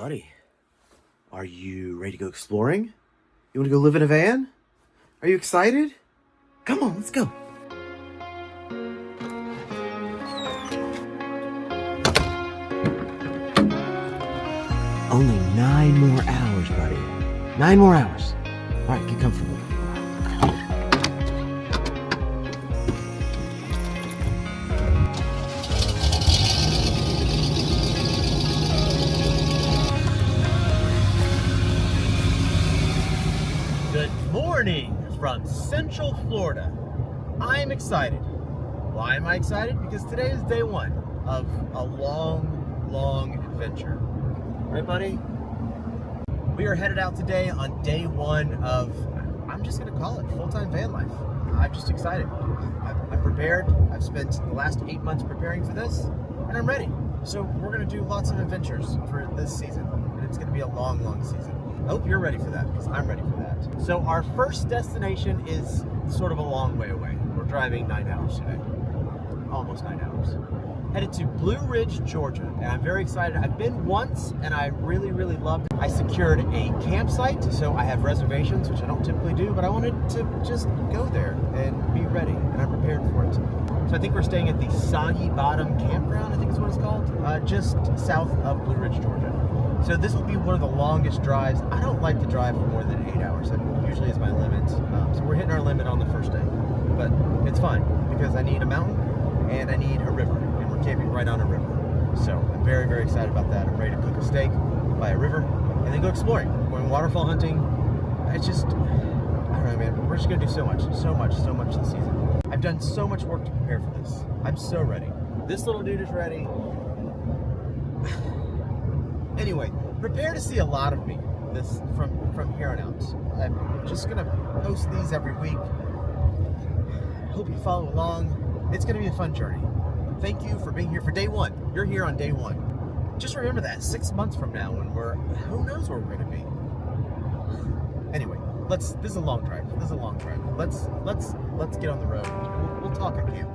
Buddy, are you ready to go exploring? You want to go live in a van? Are you excited? Come on, let's go. Only 9 more hours, buddy. 9 more hours. All right, get comfortable. Good morning from Central Florida. I'm excited. Why am I excited? Because today is day 1 of a long adventure. Right, buddy? We are headed out today on day 1 of, I'm just going to call it full-time van life. I'm just excited. I'm prepared. I've spent the last 8 months preparing for this, and I'm ready. So we're going to do lots of adventures for this season, and it's going to be a long season. I hope you're ready for that, because I'm ready for that. So our first destination is sort of a long way away. We're driving 9 hours today. Almost 9 hours. Headed to Blue Ridge, Georgia, and I'm very excited. I've been once, and I really loved it. I secured a campsite, so I have reservations, which I don't typically do, but I wanted to just go there and be ready, and I'm prepared for it. So I think we're staying at the Soggy Bottom Campground, I think is what it's called, just south of Blue Ridge, Georgia. So this will be one of the longest drives. I don't like to drive for more than 8 hours. That usually is my limit. So we're hitting our limit on the first day, but it's fine because I need a mountain and I need a river. Camping right on a river. So I'm very excited about that. I'm ready to cook a steak by a river and then go exploring, going waterfall hunting. It's just, I don't know, man. We're just gonna do so much this season. I've done so much work to prepare for this. I'm so ready. This little dude is ready. Anyway, prepare to see a lot of me this from here on out. I'm just gonna post these every week. Hope you follow along. It's gonna be a fun journey. Thank you for being here for day 1. You're here on day 1. Just remember that 6 months from now when who knows where we're going to be. Anyway, this is a long drive. Let's get on the road. We'll talk at camp.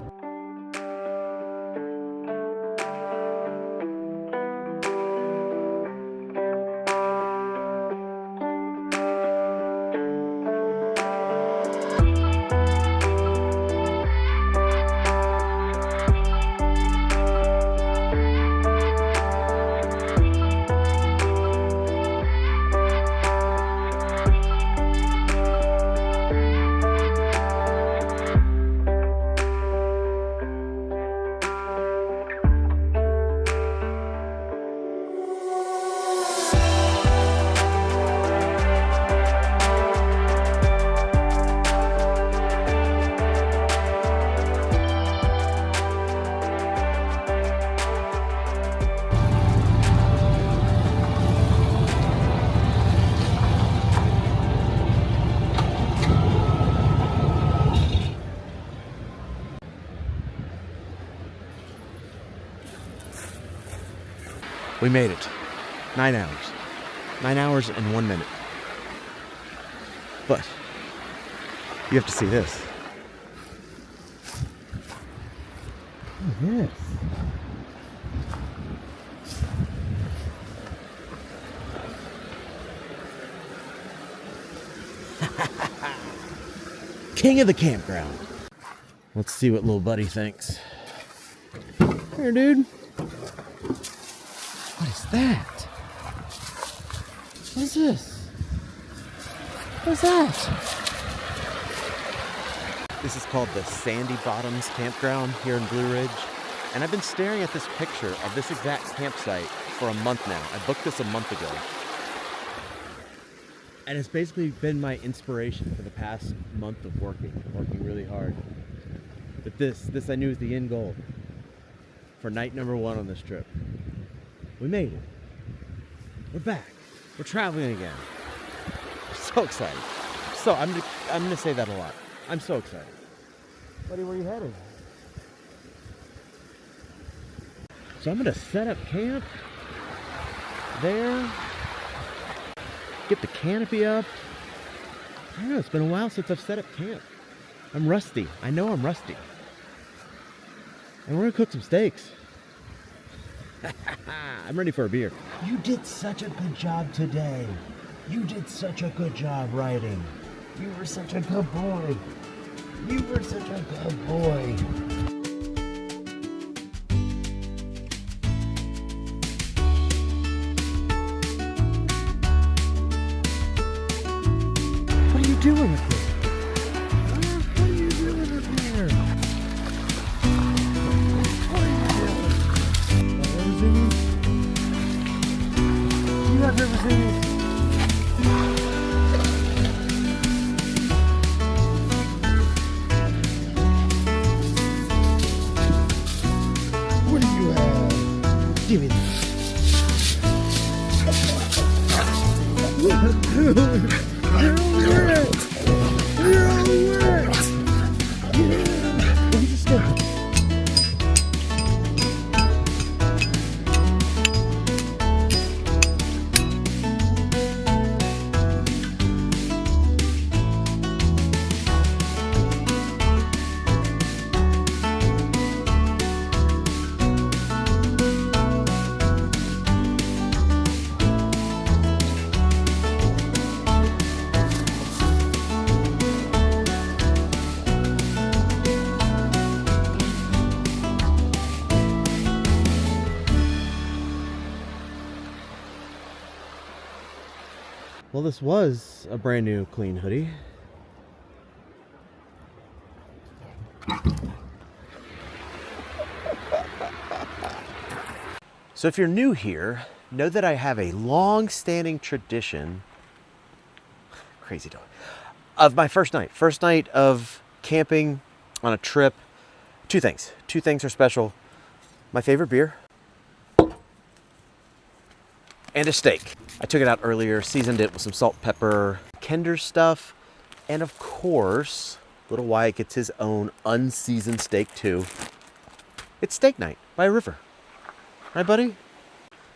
We made it. 9 hours. 9 hours and 1 minute. But you have to see this. Look at this. King of the campground. Let's see what little buddy thinks. Here, dude. What is that? What is this? What is that? This is called the Sandy Bottoms Campground here in Blue Ridge. And I've been staring at this picture of this exact campsite for a month now. I booked this a month ago. And it's basically been my inspiration for the past month of working really hard. But this I knew was the end goal for night number 1 on this trip. We made it. We're back. We're traveling again. I'm so excited. So I'm gonna say that a lot. I'm so excited. Buddy, where are you headed? So I'm gonna set up camp there. Get the canopy up. I don't know, it's been a while since I've set up camp. I'm rusty. I know I'm rusty. And we're gonna cook some steaks. I'm ready for a beer. You did such a good job today. You did such a good job riding. You were such a good boy. You were such a good boy. What are you doing up there? What are you doing up there? What are you doing? River-zoomies? You have river-zoomies? What do you have? Give me that. You're wet. You're wet. Yeah. Give me the stick. Well, this was a brand new clean hoodie. So if you're new here, know that I have a long-standing tradition, crazy dog, of my first night of camping on a trip. Two things are special. My favorite beer and a steak. I took it out earlier, seasoned it with some salt, pepper, Kinder stuff, and of course, little Wyatt gets his own unseasoned steak too. It's steak night by a river. Right, buddy?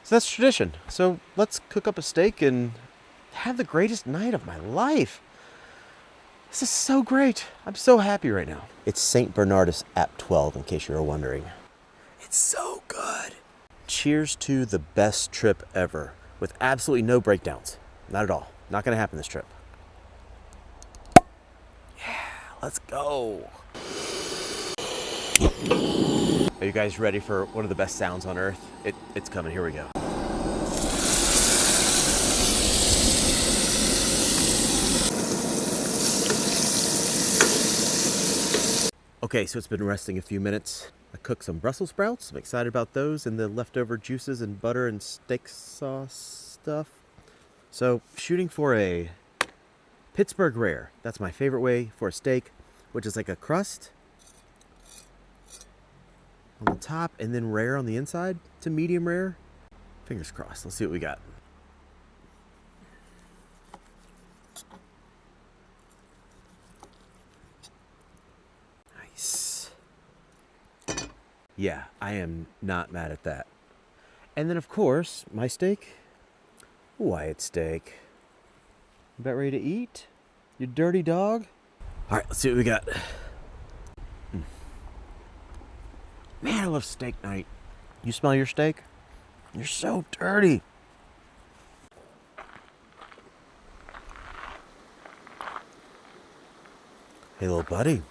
So that's tradition. So let's cook up a steak and have the greatest night of my life. This is so great. I'm so happy right now. It's St. Bernardus App 12, in case you were wondering. It's so good. Cheers to the best trip ever, with absolutely no breakdowns. Not at all. Not gonna happen this trip. Yeah, let's go. Are you guys ready for one of the best sounds on earth? It's coming, here we go. Okay, so it's been resting a few minutes. I cooked some Brussels sprouts. I'm excited about those and the leftover juices and butter and steak sauce stuff. So shooting for a Pittsburgh rare. That's my favorite way for a steak, which is like a crust on the top and then rare on the inside to medium rare. Fingers crossed. Let's see what we got. Nice. Yeah, I am not mad at that. And then, of course, my steak. Wyatt steak. About ready to eat? You dirty dog? All right, let's see what we got. Man, I love steak night. You smell your steak? You're so dirty. Hey, little buddy.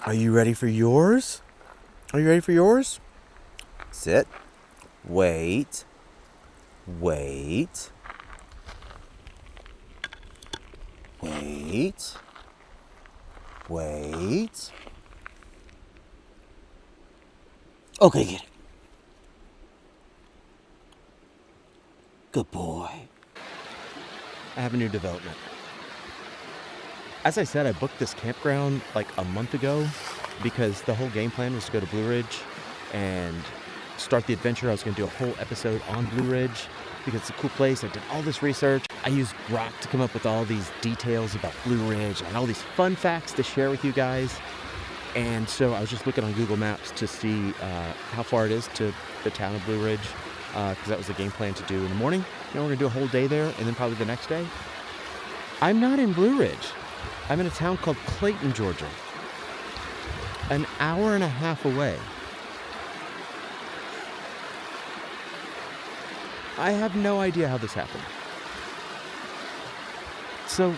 Are you ready for yours? Are you ready for yours? Sit. Wait. Wait. Wait. Wait. Okay, get it. Good boy. I have a new development. As I said, I booked this campground like a month ago because the whole game plan was to go to Blue Ridge and start the adventure. I was going to do a whole episode on Blue Ridge because it's a cool place. I did all this research. I used Grok to come up with all these details about Blue Ridge and all these fun facts to share with you guys. And so I was just looking on Google Maps to see how far it is to the town of Blue Ridge because that was the game plan to do in the morning. You know, we're going to do a whole day there and then probably the next day. I'm not in Blue Ridge. I'm in a town called Clayton, Georgia. An hour and a half away. I have no idea how this happened. So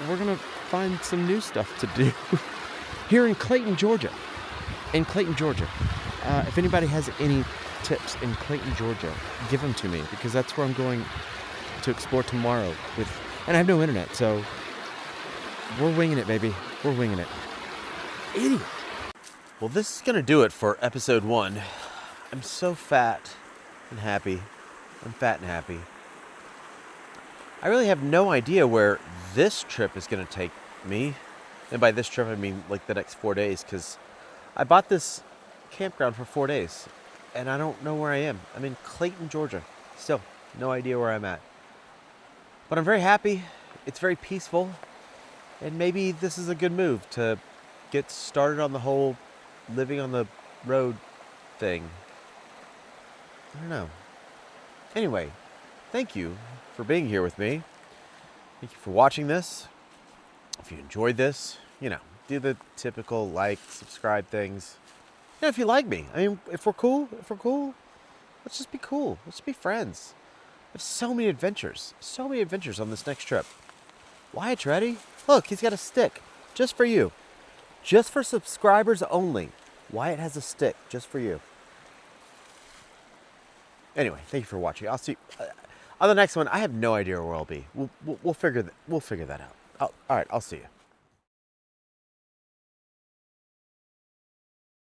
we're gonna find some new stuff to do here in Clayton, Georgia. If anybody has any tips in Clayton, Georgia, give them to me, because that's where I'm going to explore tomorrow and I have no internet, so we're winging it, baby. We're winging it. Idiot. Well, this is going to do it for episode 1. I'm so fat and happy. I'm fat and happy. I really have no idea where this trip is going to take me. And by this trip, I mean like the next 4 days, because I bought this campground for 4 days, and I don't know where I am. I'm in Clayton, Georgia. Still, no idea where I'm at. But I'm very happy. It's very peaceful. And maybe this is a good move to get started on the whole living on the road thing. I don't know. Anyway, thank you for being here with me. Thank you for watching this. If you enjoyed this, do the typical like, subscribe things. If you like me, I mean, if we're cool, let's just be cool. Let's be friends. I have so many adventures on this next trip. Wyatt, ready? Look, he's got a stick just for you. Just for subscribers only. Wyatt has a stick just for you. Anyway, thank you for watching. I'll see you on the next one. I have no idea where I'll be. We'll figure that out. All right, I'll see you.